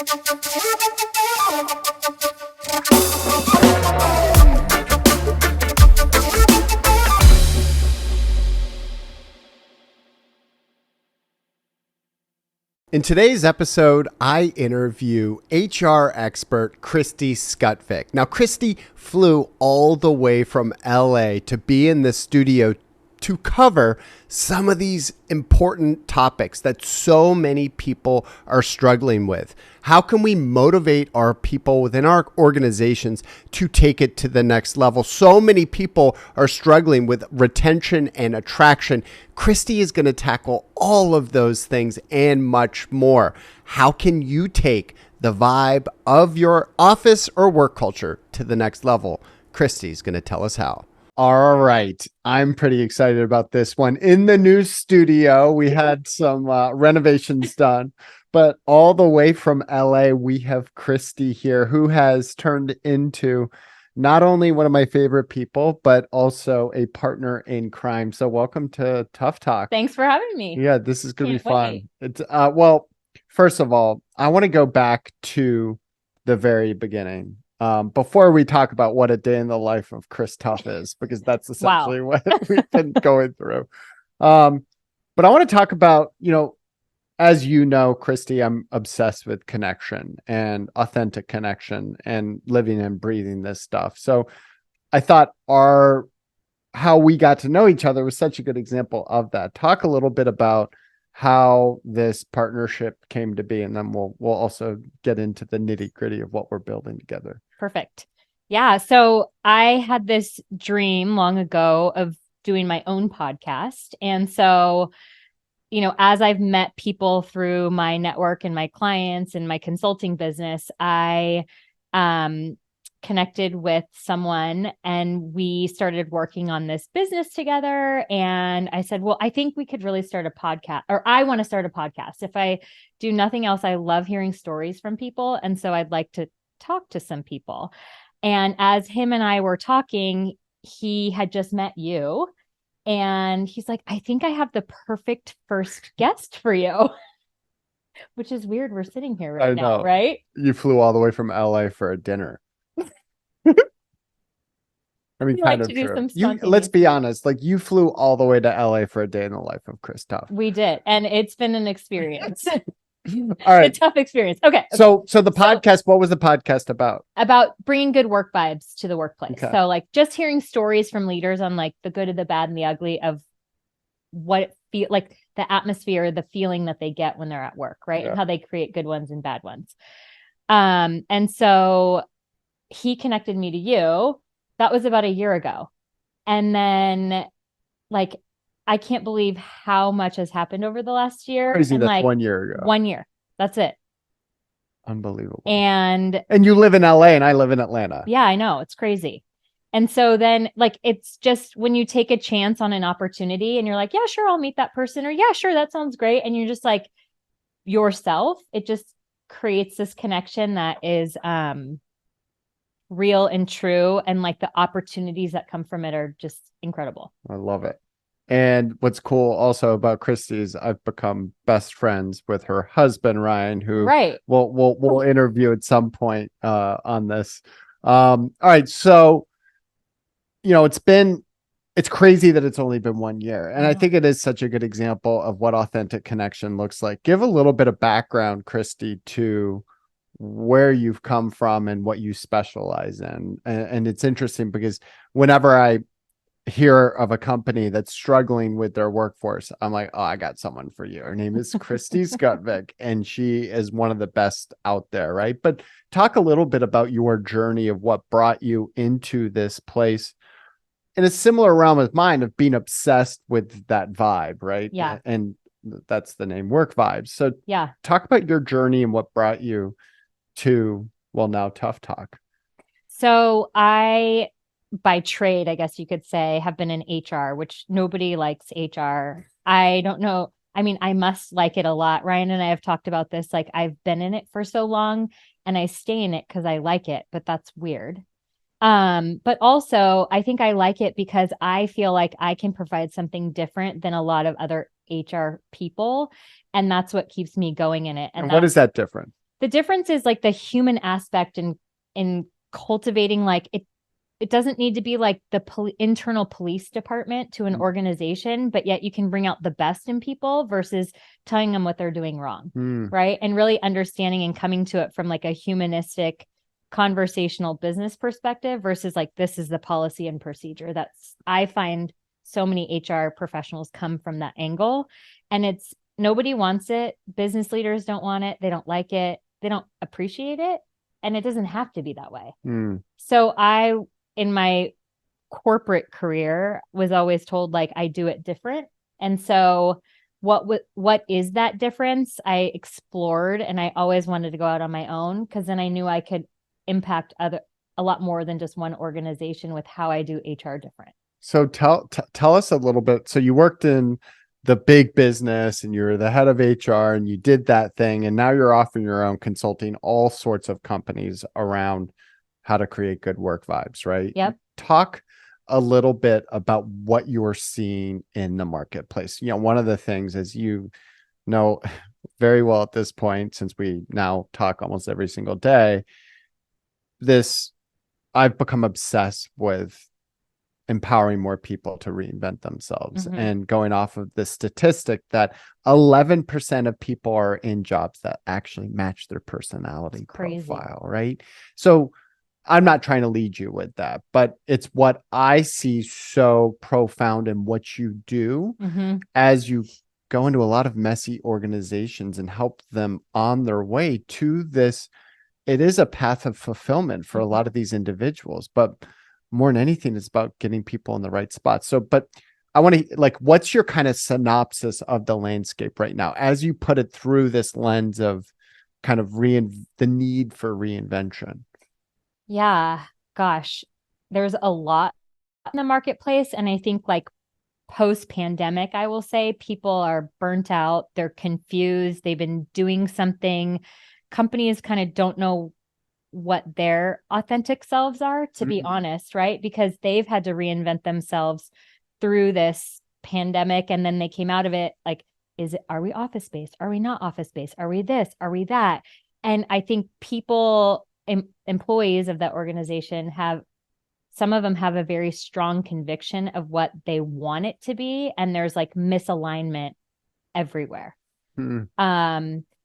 In today's episode, I interview HR expert Kristi Skutvik. Now, Kristi flew all the way from LA to be in the studio to cover some of these important topics that so many people are struggling with. How can we motivate our people within our organizations to take it to the next level? So many people are struggling with retention and attraction. Kristi is going to tackle all of those things and much more. How can you take the vibe of your office or work culture to the next level? Kristi is going to tell us how. All right. I'm pretty excited about this one. In the new studio, we had some renovations done, but all the way from LA, we have Kristi here, who has turned into not only one of my favorite people, but also a partner in crime. So welcome to Tough Talk. Thanks for having me. Yeah, this is going to be fun. It's well, first of all, I want to go back to the very beginning. Before we talk about what a day in the life of Chris Tuff is, because that's essentially what we've been going through. But I want to talk about, as you know, Kristi, I'm obsessed with connection and authentic connection and living and breathing this stuff. So I thought how we got to know each other was such a good example of that. Talk a little bit about how this partnership came to be, and then we'll also get into the nitty-gritty of what we're building together. Perfect. Yeah. So I had this dream long ago of doing my own podcast. And so, as I've met people through my network and my clients and my consulting business, I connected with someone and we started working on this business together. And I said, well, I think we could really start a podcast, or I want to start a podcast. If I do nothing else, I love hearing stories from people. And so I'd like to talk to some people. And as him and I were talking, he had just met you. And he's like, I think I have the perfect first guest for you. Which is weird. We're sitting here right now, right? You flew all the way from LA for a dinner. I mean, kind of true. Let's be honest. Like, you flew all the way to LA for a day in the life of Chris Tuff. We did. And it's been an experience. All right. A tough experience. Okay. So the podcast, what was the podcast about? About bringing good work vibes to the workplace. Okay. So like just hearing stories from leaders on like the good, the bad, and the ugly of what it feel like, the atmosphere, the feeling that they get when they're at work, right? Yeah. And how they create good ones and bad ones. And so he connected me to you. That was about a year ago. And then like, I can't believe how much has happened over the last year. Crazy, and that's like 1 year ago. 1 year. That's it. Unbelievable. And you live in LA and I live in Atlanta. Yeah, I know. It's crazy. And so then like, it's just when you take a chance on an opportunity and you're like, yeah, sure, I'll meet that person, or yeah, sure, that sounds great. And you're just like yourself, it just creates this connection that is real and true. And like the opportunities that come from it are just incredible. I love it. And what's cool also about Kristi is I've become best friends with her husband, Ryan, who we'll interview at some point on this. All right. So, it's crazy that it's only been 1 year. And I think it is such a good example of what authentic connection looks like. Give a little bit of background, Kristi, to where you've come from and what you specialize in. And it's interesting because whenever I hear of a company that's struggling with their workforce, I'm like, oh, I got someone for you. Her name is Kristi Skutvik, and she is one of the best out there, right? But talk a little bit about your journey of what brought you into this place in a similar realm as mine of being obsessed with that vibe, right? Yeah. And that's the name, Work Vibes. So yeah, talk about your journey and what brought you to, well, now Tough Talk. So I, by trade, I guess you could say, have been in HR, which nobody likes HR. I don't know. I mean, I must like it a lot. Ryan and I have talked about this. Like, I've been in it for so long and I stay in it because I like it, but that's weird. But also I think I like it because I feel like I can provide something different than a lot of other HR people. And that's what keeps me going in it. And what is that different? the difference is like the human aspect in cultivating, like it doesn't need to be like the internal police department to an organization, but yet you can bring out the best in people versus telling them what they're doing wrong. Right. And really understanding and coming to it from like a humanistic conversational business perspective versus like, this is the policy and procedure. I find so many HR professionals come from that angle, and nobody wants it. Business leaders don't want it. They don't like it. They don't appreciate it. And it doesn't have to be that way. So in my corporate career, was always told like I do it different. And so what is that difference? I explored, and I always wanted to go out on my own, because then I knew I could impact a lot more than just one organization with how I do HR different. So tell us a little bit. So you worked in the big business and you're the head of HR and you did that thing, and now you're off on your own consulting all sorts of companies around how to create good work vibes, right? Yep. Talk a little bit about what you're seeing in the marketplace. You know, one of the things, as you know very well at this point, since we now talk almost every single day, I've become obsessed with empowering more people to reinvent themselves, and going off of the statistic that 11% of people are in jobs that actually match their personality profile, right? So I'm not trying to lead you with that, but it's what I see so profound in what you do as you go into a lot of messy organizations and help them on their way to this. It is a path of fulfillment for a lot of these individuals, but more than anything, it's about getting people in the right spot. So, but I want to, like, what's your kind of synopsis of the landscape right now as you put it through this lens of kind of the need for reinvention? Yeah, gosh, there's a lot in the marketplace. And I think like post-pandemic, I will say people are burnt out. They're confused. They've been doing something. Companies kind of don't know what their authentic selves are, to be honest, right? Because they've had to reinvent themselves through this pandemic. And then they came out of it like, are we office space? Are we not office space? Are we this? Are we that? And I think employees of that organization some of them have a very strong conviction of what they want it to be. And there's like misalignment everywhere.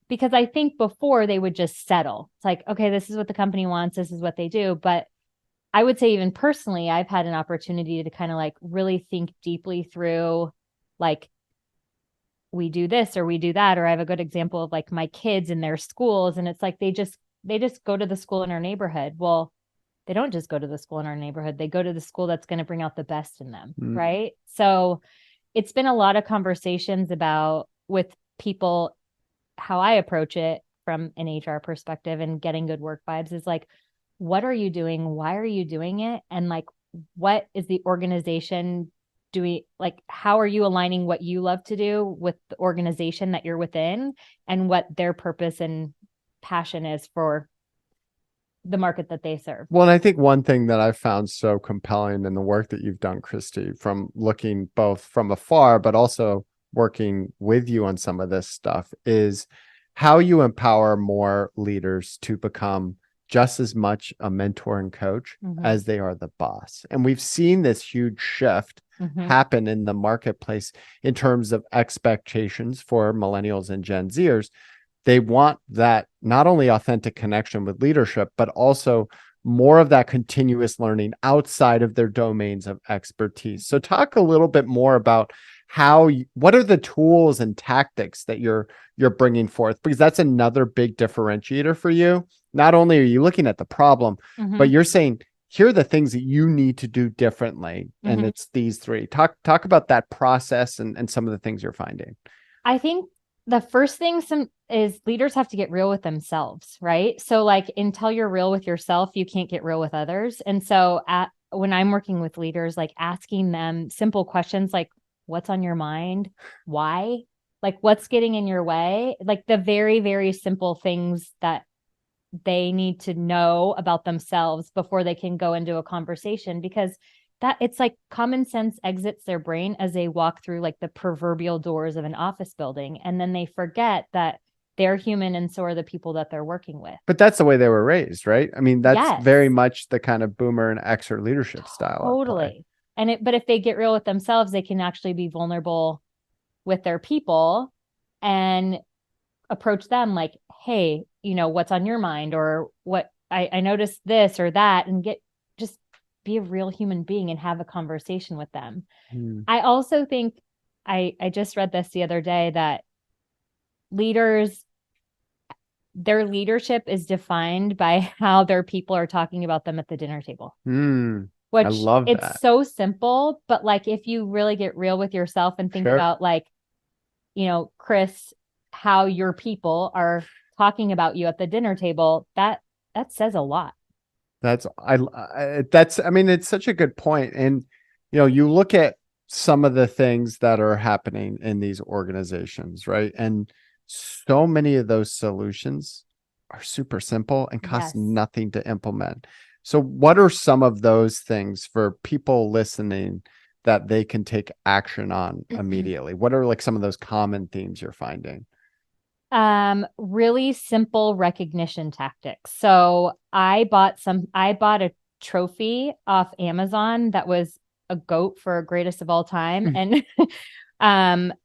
Because I think before they would just settle. It's like, okay, this is what the company wants. This is what they do. But I would say even personally, I've had an opportunity to kind of like really think deeply through, like, we do this or we do that. Or I have a good example of like my kids in their schools. And it's like, they just go to the school in our neighborhood. Well, they don't just go to the school in our neighborhood. They go to the school that's going to bring out the best in them. Right. So it's been a lot of conversations with people. How I approach it from an HR perspective and getting good work vibes is like, what are you doing? Why are you doing it? And like, what is the organization doing? Like, how are you aligning what you love to do with the organization that you're within, and what their purpose and passion is for the market that they serve? Well, and I think one thing that I've found so compelling in the work that you've done, Kristi, from looking both from afar, but also working with you on some of this stuff, is how you empower more leaders to become just as much a mentor and coach as they are the boss. And we've seen this huge shift happen in the marketplace in terms of expectations for millennials and Gen Zers. They want that not only authentic connection with leadership, but also more of that continuous learning outside of their domains of expertise. So talk a little bit more about what are the tools and tactics that you're bringing forth, because that's another big differentiator for you. Not only are you looking at the problem, but you're saying, here are the things that you need to do differently. And it's these three. Talk about that process and some of the things you're finding. I think the first thing is leaders have to get real with themselves, right? So like, until you're real with yourself, you can't get real with others. And so when I'm working with leaders, like asking them simple questions like, what's on your mind? Why? Like, what's getting in your way? Like the very, very simple things that they need to know about themselves before they can go into a conversation, because that it's like common sense exits their brain as they walk through like the proverbial doors of an office building. And then they forget that they're human and so are the people that they're working with. But that's the way they were raised, right? I mean, that's Yes. very much the kind of boomer and Xer leadership style. Totally. But if they get real with themselves, they can actually be vulnerable with their people and approach them like, hey, what's on your mind, or what I noticed this or that, and just be a real human being and have a conversation with them. I also think I just read this the other day that their leadership is defined by how their people are talking about them at the dinner table. Which I love it's that. so simple, but like if you really get real with yourself and think about like, Chris, how your people are talking about you at the dinner table, that says a lot. I mean, it's such a good point. And, you look at some of the things that are happening in these organizations, right? And so many of those solutions are super simple and cost nothing to implement. So what are some of those things for people listening that they can take action on immediately? What are like some of those common themes you're finding? Really simple recognition tactics. So I bought a trophy off Amazon that was a goat for greatest of all time, and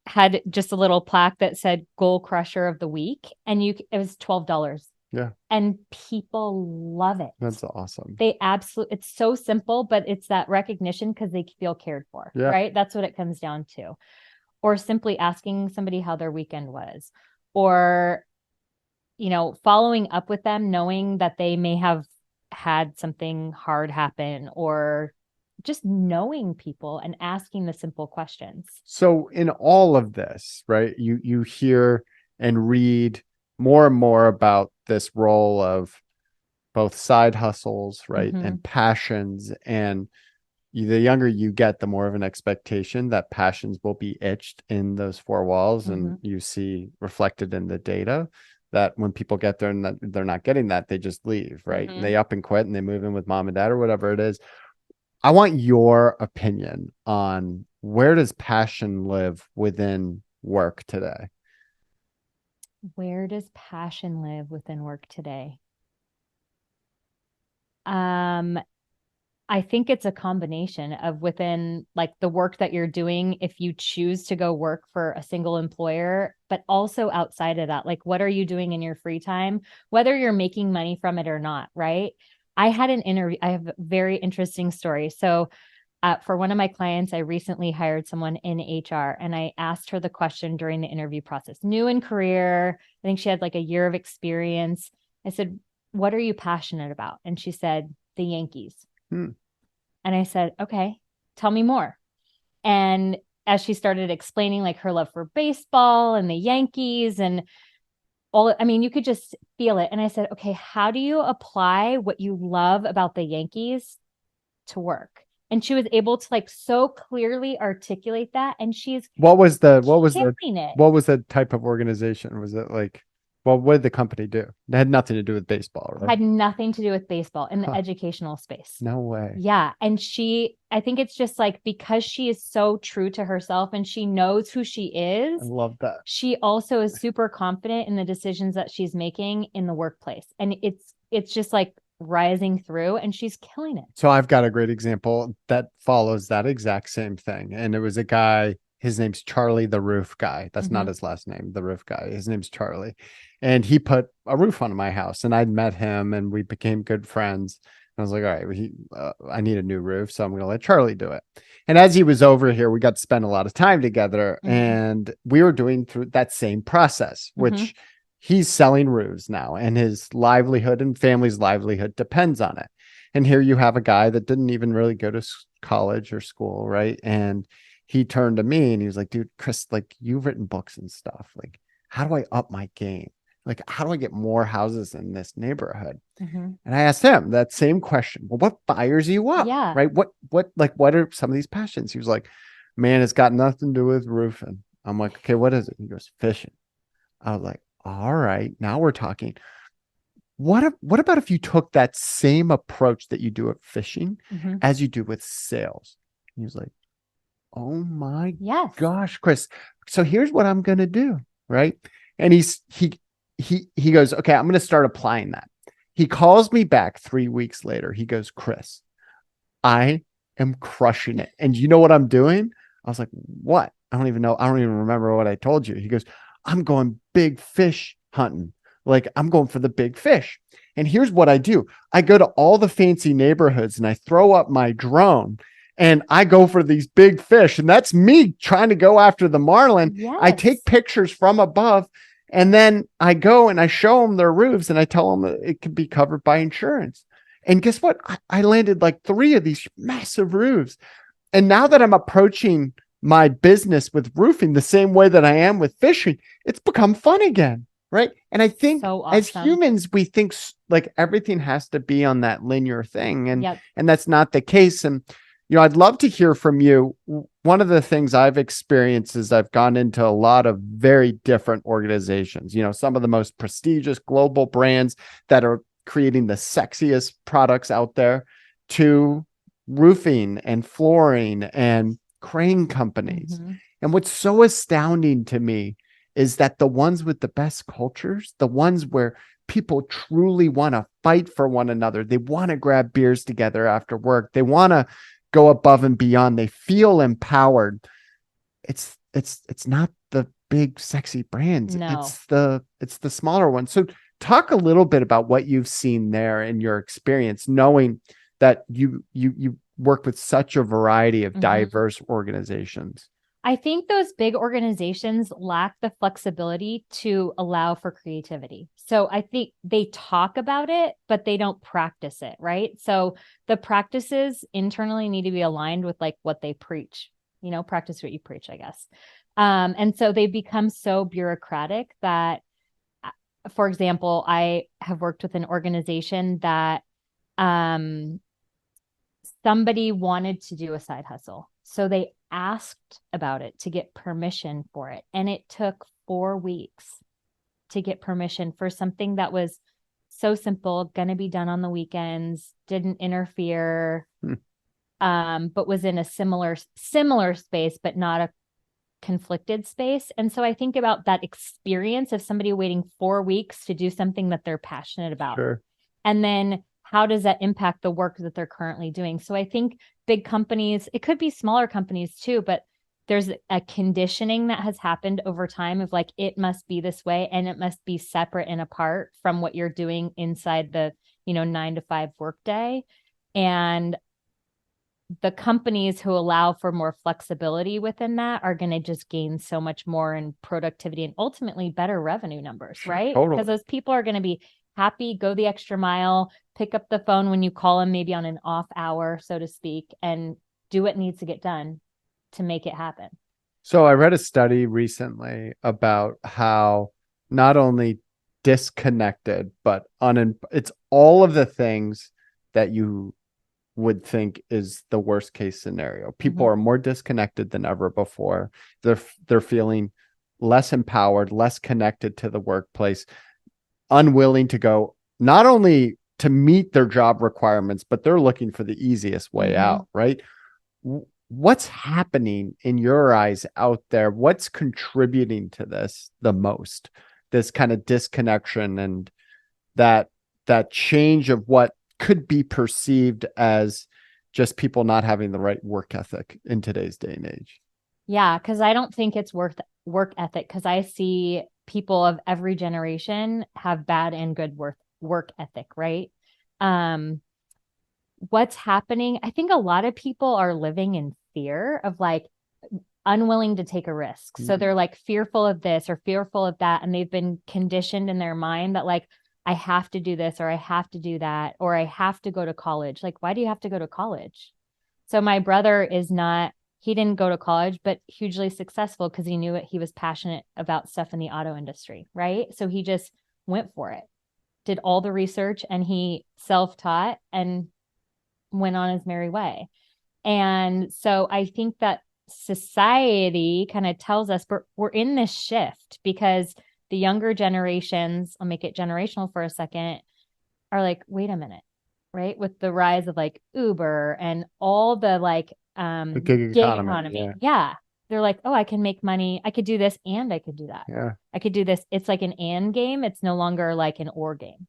had just a little plaque that said goal crusher of the week, and it was $12. Yeah. And people love it. That's awesome. It's so simple, but it's that recognition because they feel cared for, right? That's what it comes down to. Or simply asking somebody how their weekend was, or, following up with them, knowing that they may have had something hard happen, or just knowing people and asking the simple questions. So in all of this, right, you hear and read more and more about this role of both side hustles, right, and passions. And the younger you get, the more of an expectation that passions will be itched in those four walls. And you see reflected in the data that when people get there and they're not getting that, they just leave, right? And they up and quit and they move in with mom and dad or whatever it is. I want your opinion on where does passion live within work today? Where does passion live within work today? I think it's a combination of within like the work that you're doing, if you choose to go work for a single employer, but also outside of that, like what are you doing in your free time, whether you're making money from it or not, right? I had an interview. I have a very interesting story. So for one of my clients, I recently hired someone in HR, and I asked her the question during the interview process, new in career. I think she had like a year of experience. I said, what are you passionate about? And she said, the Yankees. And I said, okay, tell me more. And as she started explaining like her love for baseball and the Yankees and you could just feel it. And I said, okay, how do you apply what you love about the Yankees to work? And she was able to like so clearly articulate that. And what was the type of organization? Was it like, what did the company do? It had nothing to do with baseball, right? Had nothing to do with baseball in the educational space. No way. Yeah. And I think it's just like, because she is so true to herself and she knows who she is. I love that. She also is super confident in the decisions that she's making in the workplace. And it's just like rising through, and she's killing it. So I've got a great example that follows that exact same thing. And it was a guy, his name's Charlie, the roof guy. That's not his last name, the roof guy. His name's Charlie. And he put a roof on my house, and I'd met him and we became good friends. And I was like, all right, I need a new roof, so I'm going to let Charlie do it. And as he was over here, we got to spend a lot of time together, and we were doing through that same process, which he's selling roofs now, and his livelihood and family's livelihood depends on it. And here you have a guy that didn't even really go to college or school, right? And he turned to me and he was like, dude, Chris, like you've written books and stuff. Like, how do I up my game? Like, how do I get more houses in this neighborhood? And I asked him that same question. Well, what fires you up? Yeah. Right? What are some of these passions? He was like, man, it's got nothing to do with roofing. I'm like, okay, what is it? He goes, fishing. I was like, all right, now we're talking. What about if you took that same approach that you do at fishing as you do with sales? And he was like, oh my gosh, Chris. So here's what I'm going to do. Right. And he he goes, okay, I'm going to start applying that. He calls me back 3 weeks later. He goes, Chris, I am crushing it. And you know what I'm doing? I was like, what? I don't even know. I don't even remember what I told you. He goes, I'm going big fish hunting. Like I'm going for the big fish. And here's what I do. I go to all the fancy neighborhoods and I throw up my drone and I go for these big fish. And that's me trying to go after the marlin. I Yes. take pictures from above and then I go and I show them their roofs and I tell them that it can be covered by insurance. And guess what? I landed like 3 of these massive roofs. And now that I'm approaching my business with roofing the same way that I am with fishing, it's become fun again. Right. And I think So as awesome. humans, we think like everything has to be on that linear thing. Yep. And that's not the case. And, I'd love to hear from you. One of the things I've experienced is I've gone into a lot of very different organizations, some of the most prestigious global brands that are creating the sexiest products out there, to roofing and flooring and crane companies. Mm-hmm. And what's so astounding to me is that the ones with the best cultures, the ones where people truly want to fight for one another, they want to grab beers together after work, they want to go above and beyond, they feel empowered. It's not the big sexy brands. No. It's the smaller ones. So talk a little bit about what you've seen there in your experience, knowing that you work with such a variety of diverse organizations. I think those big organizations lack the flexibility to allow for creativity. So I think they talk about it, but they don't practice it, right? So the practices internally need to be aligned with like what they preach, practice what you preach, I guess. And so they become so bureaucratic that, for example, I have worked with an organization that somebody wanted to do a side hustle. So they asked about it to get permission for it. And it took 4 weeks to get permission for something that was so simple, going to be done on the weekends, didn't interfere, but was in a similar space, but not a conflicted space. And so I think about that experience of somebody waiting 4 weeks to do something that they're passionate about. Sure. And then how does that impact the work that they're currently doing? So I think big companies, it could be smaller companies too, but there's a conditioning that has happened over time of like, it must be this way and it must be separate and apart from what you're doing inside the, 9 to 5 workday. And the companies who allow for more flexibility within that are going to just gain so much more in productivity and ultimately better revenue numbers, right? Totally. Because those people are going to be happy, go the extra mile, pick up the phone when you call them, maybe on an off hour, so to speak, and do what needs to get done to make it happen. So I read a study recently about how not only disconnected, but it's all of the things that you would think is the worst case scenario. People are more disconnected than ever before. They're feeling less empowered, less connected to the workplace, unwilling to go not only to meet their job requirements, but they're looking for the easiest way out, right? What's happening in your eyes out there? What's contributing to this the most? This kind of disconnection and that change of what could be perceived as just people not having the right work ethic in today's day and age. Yeah, because I don't think it's work ethic, because I see people of every generation have bad and good work ethic, right? What's happening? I think a lot of people are living in fear of like unwilling to take a risk. So they're like fearful of this or fearful of that. And they've been conditioned in their mind that like, I have to do this or I have to do that, or I have to go to college. Like, why do you have to go to college? So my brother he didn't go to college, but hugely successful because he knew it. He was passionate about stuff in the auto industry, right? So he just went for it, did all the research, and he self-taught and went on his merry way. And so I think that society kind of tells us we're in this shift because the younger generations, I'll make it generational for a second, are like, wait a minute, right? With the rise of like Uber and all the like the gig economy. Yeah. they're like, oh, I can make money. I could do this and I could do that. Yeah. I could do this. It's like an and game. It's no longer like an or game.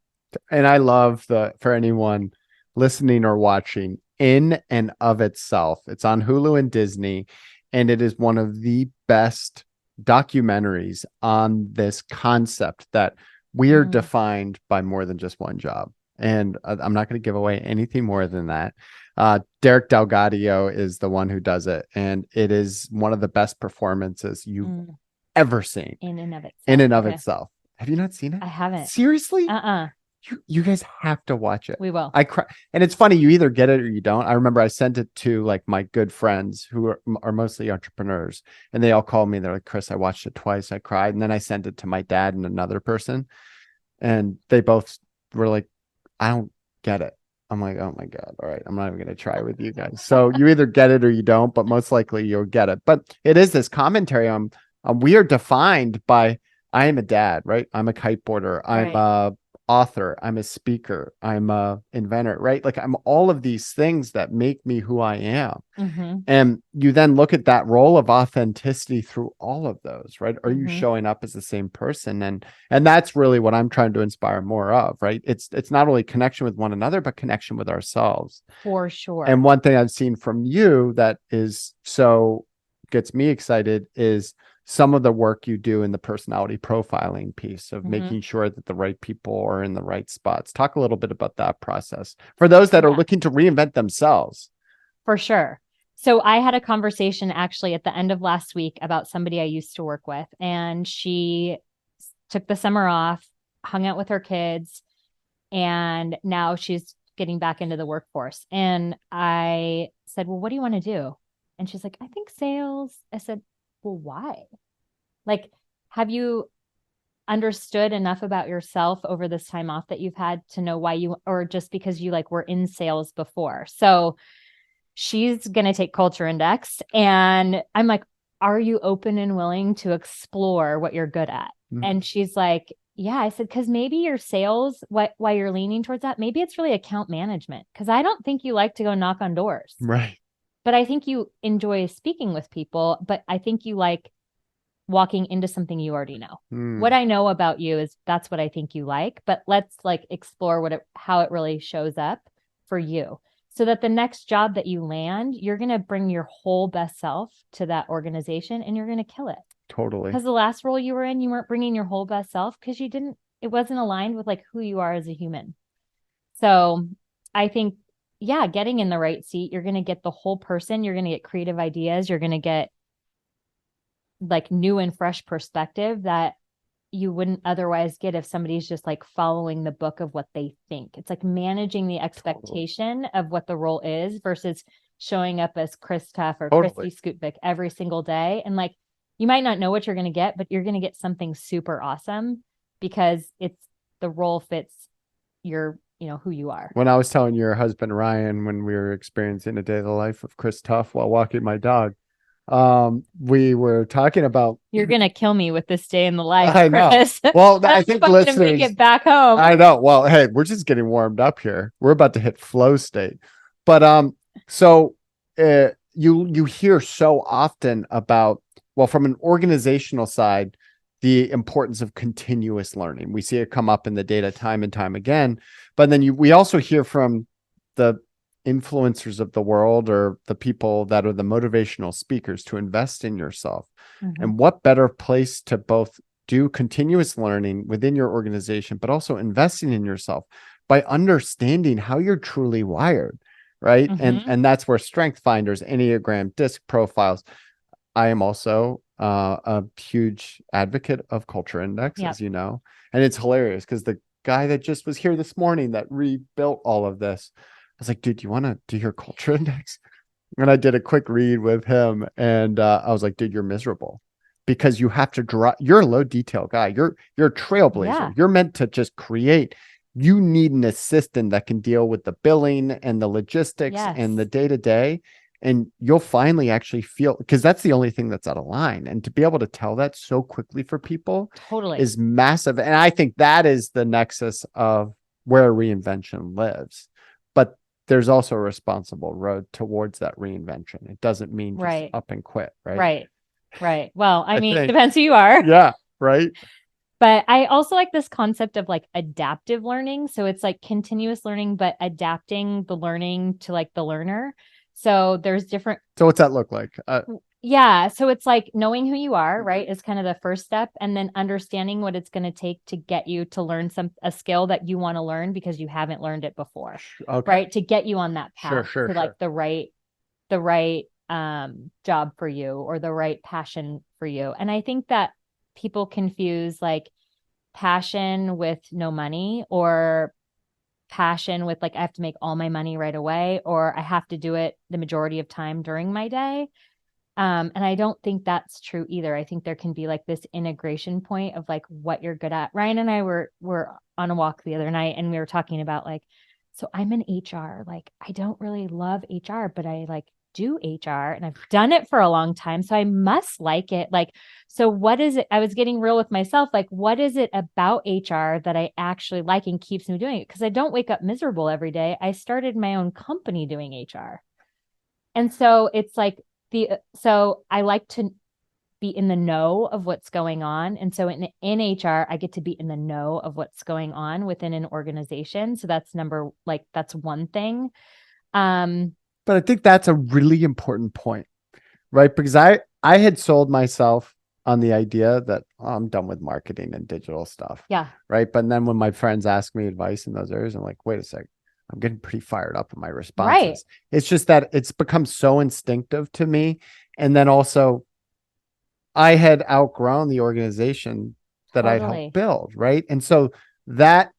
And I love for anyone listening or watching, In and of Itself. It's on Hulu and Disney, and it is one of the best documentaries on this concept that we are defined by more than just one job. And I'm not going to give away anything more than that. Derek Delgadio is the one who does it, and it is one of the best performances you've ever seen in and of itself. In and of itself. Have you not seen it? I haven't. Seriously? You guys have to watch it. We will. I cry. And it's funny, you either get it or you don't. I remember I sent it to like my good friends who are mostly entrepreneurs, and they all called me. They're like, Chris, I watched it twice. I cried. And then I sent it to my dad and another person, and they both were like, I don't get it. I'm like, oh my God. All right. I'm not even going to try with you guys. So you either get it or you don't, but most likely you'll get it. But it is this commentary on we are defined by, I am a dad, right? I'm a kiteboarder. I'm a author. I'm a speaker. I'm a inventor, right? Like I'm all of these things that make me who I am. And you then look at that role of authenticity through all of those, right? Are you showing up as the same person? And that's really what I'm trying to inspire more of, right? It's not only connection with one another, but connection with ourselves. For sure. And one thing I've seen from you that is so gets me excited is some of the work you do in the personality profiling piece of making sure that the right people are in the right spots. Talk a little bit about that process for those that are looking to reinvent themselves. For sure. So I had a conversation actually at the end of last week about somebody I used to work with, and she took the summer off, hung out with her kids, and now she's getting back into the workforce. And I said, well, what do you want to do? And she's like, I think sales. I said, well, why? Like, have you understood enough about yourself over this time off that you've had to know why you, or just because you like were in sales before? So she's going to take Culture Index, and I'm like, are you open and willing to explore what you're good at? And she's like, yeah. I said, because maybe your sales, why you're leaning towards that, maybe it's really account management. Because I don't think you like to go knock on doors. Right. But I think you enjoy speaking with people, but I think you like walking into something you already know. What I know about you is that's what I think you like, but let's like explore how it really shows up for you, so that the next job that you land, you're going to bring your whole best self to that organization and you're going to kill it. Totally. Because the last role you were in, you weren't bringing your whole best self because it wasn't aligned with like who you are as a human. So I think, getting in the right seat, you're going to get the whole person. You're going to get creative ideas. You're going to get like new and fresh perspective that you wouldn't otherwise get if somebody's just like following the book of what they think. It's like managing the expectation of what the role is versus showing up as Chris Tuff or Kristi Skutvik every single day. And like, you might not know what you're going to get, but you're going to get something super awesome because the role fits your, who you are. When I was telling your husband, Ryan, when we were experiencing a day of the life of Chris Tuff while walking my dog, we were talking about, you're gonna kill me with this day in the life, I know. Chris. Well, I think listeners make it back home. I know. Well, hey, we're just getting warmed up here. We're about to hit flow state. But so you hear so often about, well, from an organizational side, the importance of continuous learning. We see it come up in the data time and time again. But then we also hear from the influencers of the world or the people that are the motivational speakers to invest in yourself. And what better place to both do continuous learning within your organization, but also investing in yourself by understanding how you're truly wired, right? And that's where Strength Finders, Enneagram, DISC profiles. I am also a huge advocate of Culture Index, as you know. And it's hilarious because the guy that just was here this morning that rebuilt all of this, I was like, dude, do you want to do your Culture Index? And I did a quick read with him, and I was like, dude, you're miserable because you have to draw. You're a low detail guy. You're a trailblazer. Yeah. You're meant to just create. You need an assistant that can deal with the billing and the logistics and the day-to-day. And you'll finally actually feel, because that's the only thing that's out of line. And to be able to tell that so quickly for people is massive. And I think that is the nexus of where reinvention lives. But there's also a responsible road towards that reinvention. It doesn't mean just up and quit, right? Right. Right. Well, I mean, think. depends who you are. Yeah. Right. But I also like this concept of like adaptive learning. So it's like continuous learning, but adapting the learning to like the learner. So there's different. So what's that look like? Yeah. So it's like knowing who you are, right, is kind of the first step. And then understanding what it's going to take to get you to learn a skill that you want to learn because you haven't learned it before. Okay. Right. To get you on that path Sure. like the right job for you or the right passion for you. And I think that people confuse like passion with no money, or passion with like I have to make all my money right away, or I have to do it the majority of time during my day. And I don't think that's true either. I think there can be like this integration point of like what you're good at. Ryan and I were on a walk the other night and we were talking about like, so I'm in HR. Like I don't really love HR, but I like do HR and I've done it for a long time. So I must like it. Like, so what is it? I was getting real with myself. Like, what is it about HR that I actually like and keeps me doing it? Because I don't wake up miserable every day. I started my own company doing HR. And so it's like so I like to be in the know of what's going on. And so in HR, I get to be in the know of what's going on within an organization. So that's that's one thing. But I think that's a really important point, right? Because I had sold myself on the idea that I'm done with marketing and digital stuff. Yeah. Right. But then when my friends ask me advice in those areas, I'm like, wait a sec, I'm getting pretty fired up in my responses. Right. It's just that it's become so instinctive to me. And then also I had outgrown the organization that I'd helped build. Right. And so that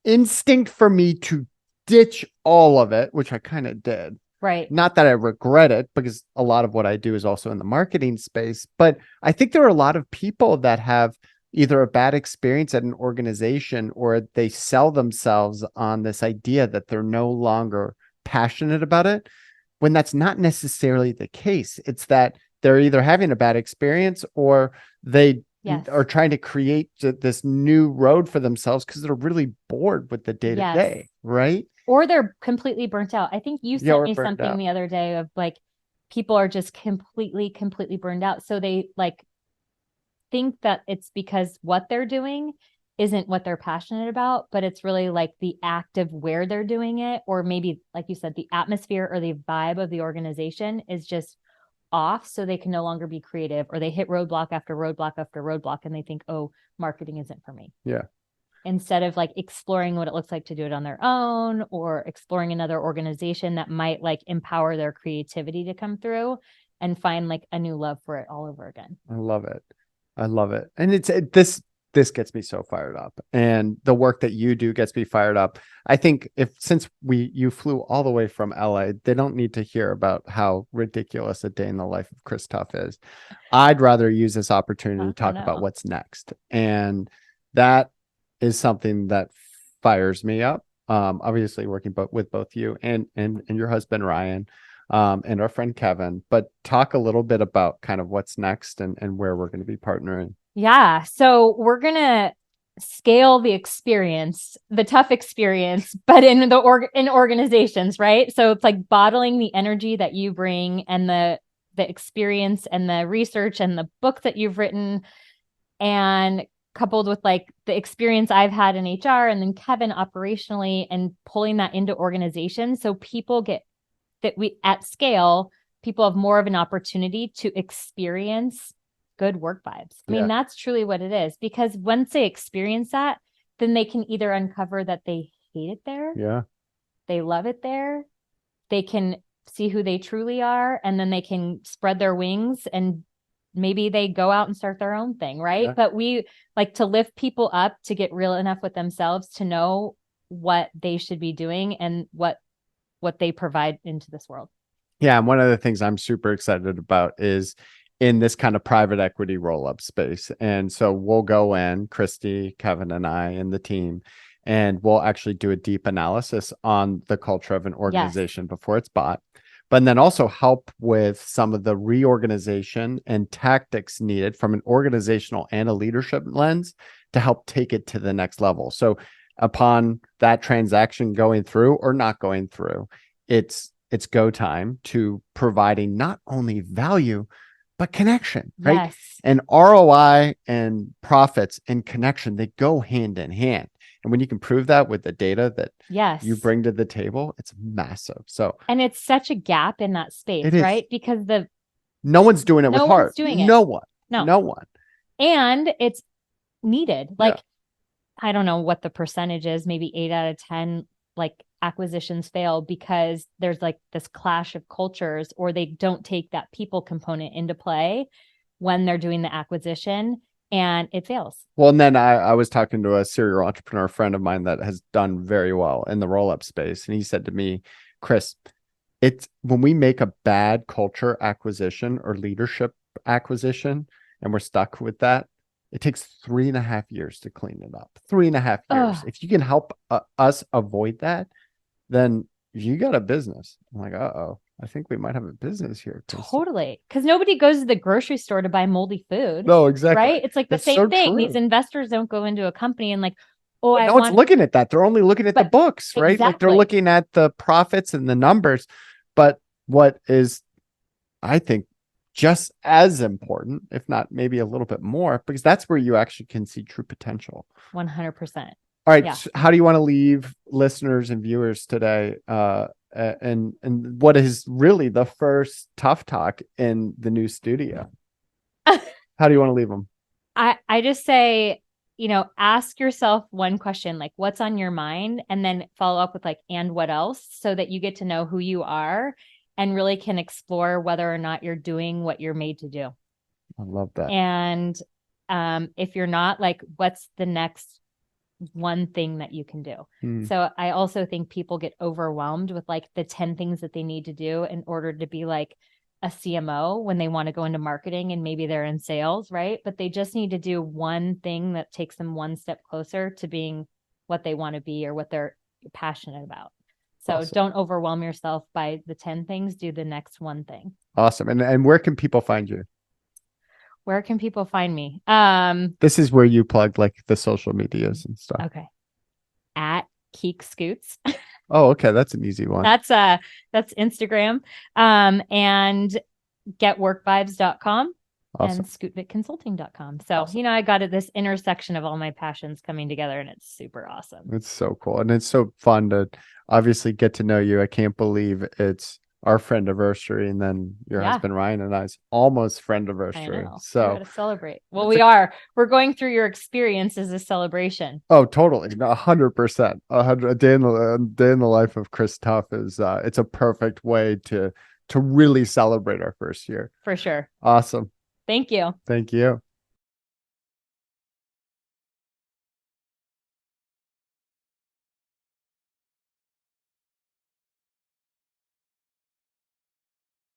instinct for me to ditch all of it, which I kind of did. Right. Not that I regret it, because a lot of what I do is also in the marketing space. But I think there are a lot of people that have either a bad experience at an organization or they sell themselves on this idea that they're no longer passionate about it, when that's not necessarily the case. It's that they're either having a bad experience or they are trying to create this new road for themselves because they're really bored with the day-to-day, right? Or they're completely burnt out. I think you sent me something the other day of like, people are just completely burned out. So they like think that it's because what they're doing isn't what they're passionate about, but it's really like the act of where they're doing it. Or maybe, like you said, the atmosphere or the vibe of the organization is just off. So they can no longer be creative, or they hit roadblock after roadblock after roadblock. And they think, oh, marketing isn't for me. Yeah. Instead of like exploring what it looks like to do it on their own, or exploring another organization that might like empower their creativity to come through and find like a new love for it all over again. I love it. And this gets me so fired up, and the work that you do gets me fired up. I think since you flew all the way from LA, they don't need to hear about how ridiculous a day in the life of Chris Tuff is. I'd rather use this opportunity to talk about what's next. And that is something that fires me up. Obviously working with both you and your husband, Ryan, and our friend, Kevin, but talk a little bit about kind of what's next and where we're going to be partnering. Yeah. So we're going to scale the experience, the tough experience, but in in organizations, right? So it's like bottling the energy that you bring and the experience and the research and the book that you've written, and coupled with like the experience I've had in HR and then Kevin operationally, and pulling that into organizations. So people get that at scale, people have more of an opportunity to experience good work vibes. I mean, that's truly what it is, because once they experience that, then they can either uncover that they hate it there. Yeah. They love it there. They can see who they truly are, and then they can spread their wings and maybe they go out and start their own thing. Right. Yeah. But we like to lift people up to get real enough with themselves to know what they should be doing and what they provide into this world. Yeah. And one of the things I'm super excited about is in this kind of private equity roll-up space. And so we'll go in, Kristi, Kevin, and I, and the team, and we'll actually do a deep analysis on the culture of an organization before it's bought, but then also help with some of the reorganization and tactics needed from an organizational and a leadership lens to help take it to the next level. So upon that transaction going through or not going through, it's go time to providing not only value, but connection, right? Yes. And ROI and profits and connection, they go hand in hand. And when you can prove that with the data that Yes. you bring to the table, it's massive. So, and it's such a gap in that space, it is. right? Because No one's doing it with no heart. one's doing it. No one. No. No one. And it's needed. Like, Yeah. I don't know what the percentage is, maybe 8 out of 10 like acquisitions fail because there's like this clash of cultures, or they don't take that people component into play when they're doing the acquisition, and it fails. Well, and then I was talking to a serial entrepreneur friend of mine that has done very well in the roll-up space. And he said to me, Chris, it's when we make a bad culture acquisition or leadership acquisition and we're stuck with that, it takes 3.5 years to clean it up. 3.5 years. If you can help us avoid that, then you got a business. I'm like, uh-oh, I think we might have a business here. Totally. Because nobody goes to the grocery store to buy moldy food. No, exactly. Right? It's like the same thing. True. These investors don't go into a company and like, oh, no one's looking at that. They're only looking at the books, right? Exactly. Like they're looking at the profits and the numbers. But what is, I think, just as important, if not maybe a little bit more, because that's where you actually can see true potential. 100%. All right. Yeah. So how do you want to leave listeners and viewers today? And what is really the first Tough Talk in the new studio? How do you want to leave them? I just say, ask yourself one question, like what's on your mind, and then follow up with like, and what else, so that you get to know who you are and really can explore whether or not you're doing what you're made to do. I love that. And if you're not, like, what's the next one thing that you can do? So I also think people get overwhelmed with like the 10 things that they need to do in order to be like a CMO when they want to go into marketing, and maybe they're in sales, right? But they just need to do one thing that takes them one step closer to being what they want to be or what they're passionate about. So awesome. Don't overwhelm yourself by the 10 things. Do the next one thing. Awesome. And where can people find you? Where can people find me? This is where you plug like the social medias and stuff. Okay. At Keek Scoots. Oh, okay. That's an easy one. That's Instagram. And getworkvibes.com. Awesome. And scootvikconsulting.com. So, awesome. I got this intersection of all my passions coming together, and it's super awesome. It's so cool. And it's so fun to obviously get to know you. I can't believe it's our friendiversary, and then your husband Ryan and I's almost friendiversary. I know. So we're to celebrate. Well, we're going through your experience as a celebration. Oh, totally. 100%. A day in the life of Chris Tuff is it's a perfect way to really celebrate our first year. For sure. Awesome. Thank you. Thank you.